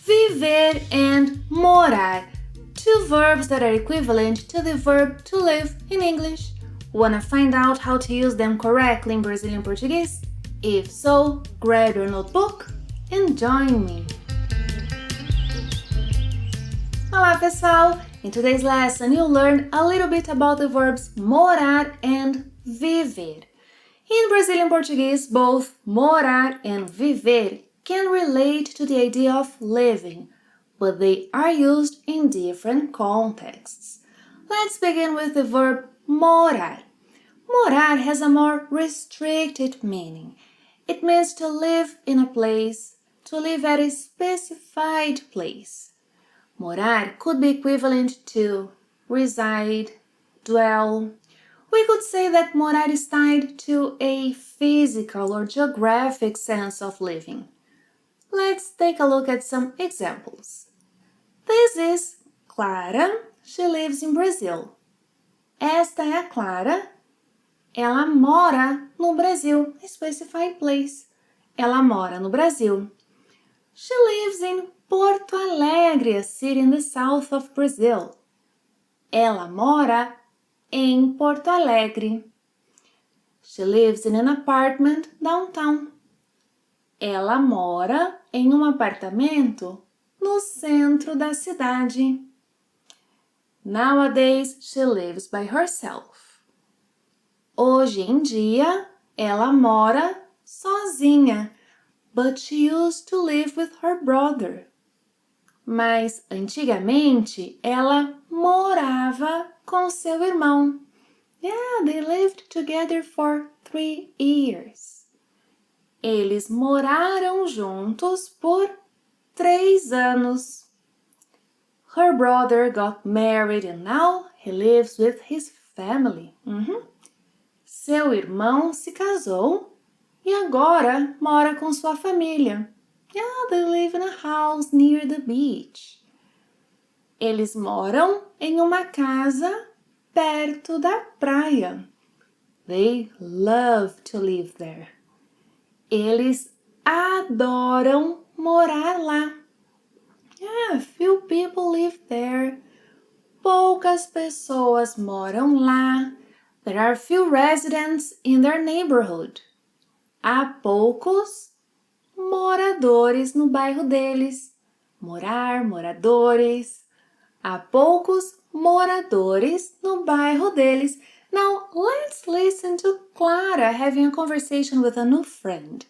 Viver and morar, two verbs that are equivalent to the verb to live in English. Wanna find out how to use them correctly in Brazilian Portuguese? If so, grab your notebook and join me. Olá pessoal! In today's lesson you'll learn a little bit about the verbs morar and viver. In Brazilian Portuguese, both morar and viver can relate to the idea of living, but they are used in different contexts. Let's begin with the verb morar. Morar has a more restricted meaning. It means to live in a place, to live at a specified place. Morar could be equivalent to reside, dwell. We could say that morar is tied to a physical or geographic sense of living. Let's take a look at some examples. This is Clara. She lives in Brazil. Esta é a Clara. Ela mora no Brasil, a specified place. Ela mora no Brasil. She lives in Porto Alegre, a city in the south of Brazil. Ela mora em Porto Alegre. She lives in an apartment downtown. Ela mora em apartamento no centro da cidade. Nowadays, she lives by herself. Hoje em dia, ela mora sozinha, but she used to live with her brother. Mas antigamente, ela morava com seu irmão. Yeah, they lived together for 3 years. Eles moraram juntos por 3 anos. Her brother got married and now he lives with his family. Seu irmão se casou e agora mora com sua família. Yeah, they live in a house near the beach. Eles moram em uma casa perto da praia. They love to live there. Eles adoram morar lá. Yeah, few people live there. Poucas pessoas moram lá. There are few residents in their neighborhood. Há poucos moradores no bairro deles. Morar, moradores. Há poucos moradores no bairro deles. Now, let's listen to Clara having a conversation with a new friend.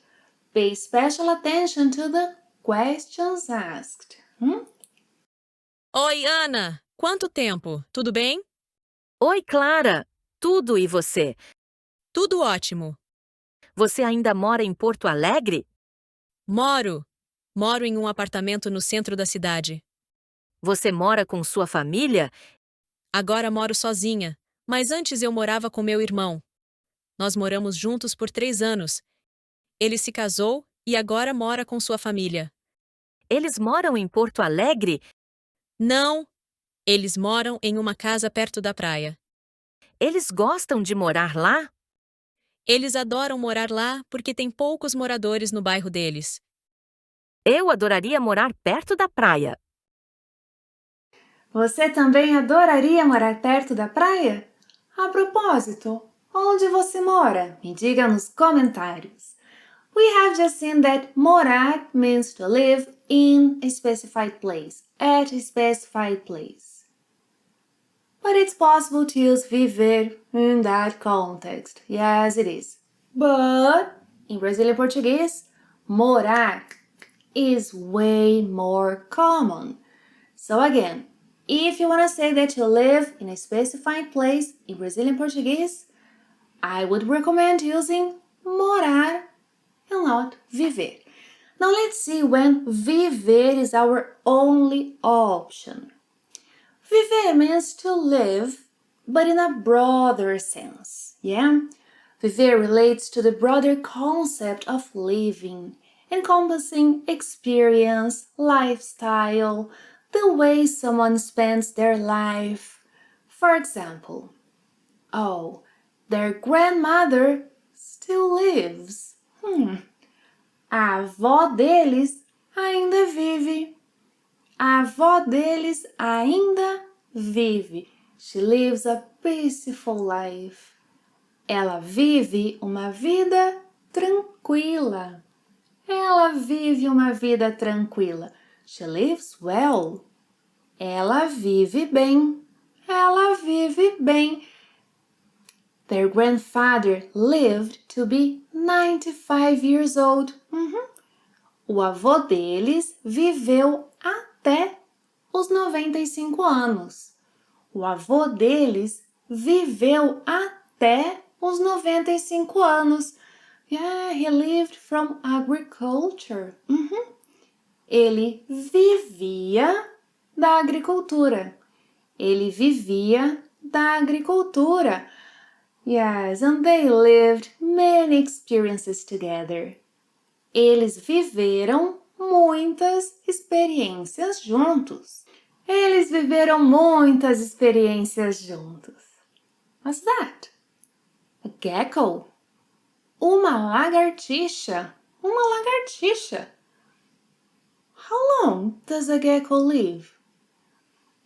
Pay special attention to the questions asked. Oi, Ana! Quanto tempo? Tudo bem? Oi, Clara! Tudo e você? Tudo ótimo. Você ainda mora em Porto Alegre? Moro em um apartamento no centro da cidade. Você mora com sua família? Agora moro sozinha, mas antes eu morava com meu irmão. Nós moramos juntos por 3 anos. Ele se casou e agora mora com sua família. Eles moram em Porto Alegre? Não, eles moram em uma casa perto da praia. Eles gostam de morar lá? Eles adoram morar lá porque tem poucos moradores no bairro deles. Eu adoraria morar perto da praia. Você também adoraria morar perto da praia? A propósito, onde você mora? Me diga nos comentários. We have just seen that morar means to live in a specified place, at a specified place. But it's possible to use viver in that context. Yes, it is. But in Brazilian Portuguese, morar is way more common. So again, if you want to say that you live in a specified place in Brazilian Portuguese, I would recommend using morar and not viver. Now let's see when viver is our only option. Viver means to live, but in a broader sense, yeah? Viver relates to the broader concept of living, encompassing experience, lifestyle, the way someone spends their life. For example, oh, their grandmother still lives. A avó deles ainda vive. A avó deles ainda vive. She lives a peaceful life. Ela vive uma vida tranquila. Ela vive uma vida tranquila. She lives well. Ela vive bem. Ela vive bem. Their grandfather lived to be 95 years old. O avô deles viveu até os 95 anos. O avô deles viveu até os 95 anos. Yeah, he lived from agriculture. Ele vivia da agricultura. Ele vivia da agricultura. Yes, and they lived many experiences together. Eles viveram muitas experiências juntos. Eles viveram muitas experiências juntos. What's that? A gecko? Uma lagartixa. Uma lagartixa. How long does a gecko live?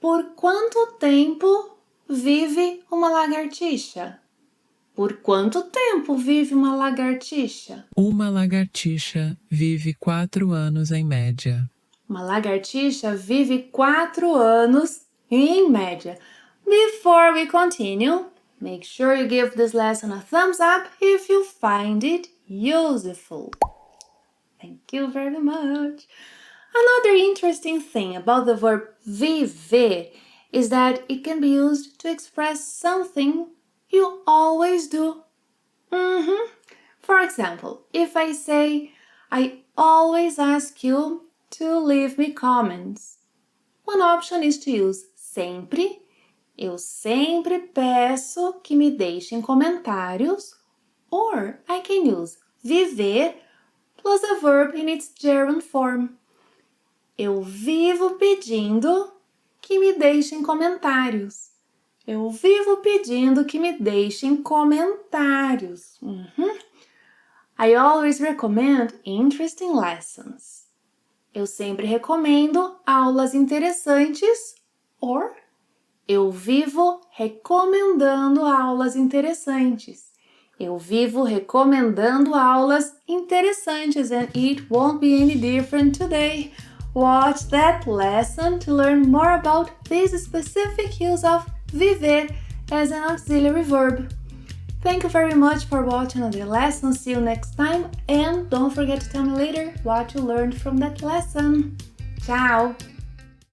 Por quanto tempo vive uma lagartixa? Por quanto tempo vive uma lagartixa? Uma lagartixa vive 4 anos em média. Uma lagartixa vive 4 anos em média. Before we continue, make sure you give this lesson a thumbs up if you find it useful. Thank you very much. Another interesting thing about the verb viver is that it can be used to express something you always do. For example, if I say, I always ask you to leave me comments. One option is to use sempre. Eu sempre peço que me deixem comentários. Or I can use viver plus a verb in its gerund form. Eu vivo pedindo que me deixem comentários. Eu vivo pedindo que me deixem comentários. I always recommend interesting lessons. Eu sempre recomendo aulas interessantes. Or, eu vivo recomendando aulas interessantes. Eu vivo recomendando aulas interessantes, and it won't be any different today. Watch that lesson to learn more about this specific use of viver as an auxiliary verb. Thank you very much for watching the lesson. See you next time, and don't forget to tell me later what you learned from that lesson. Ciao!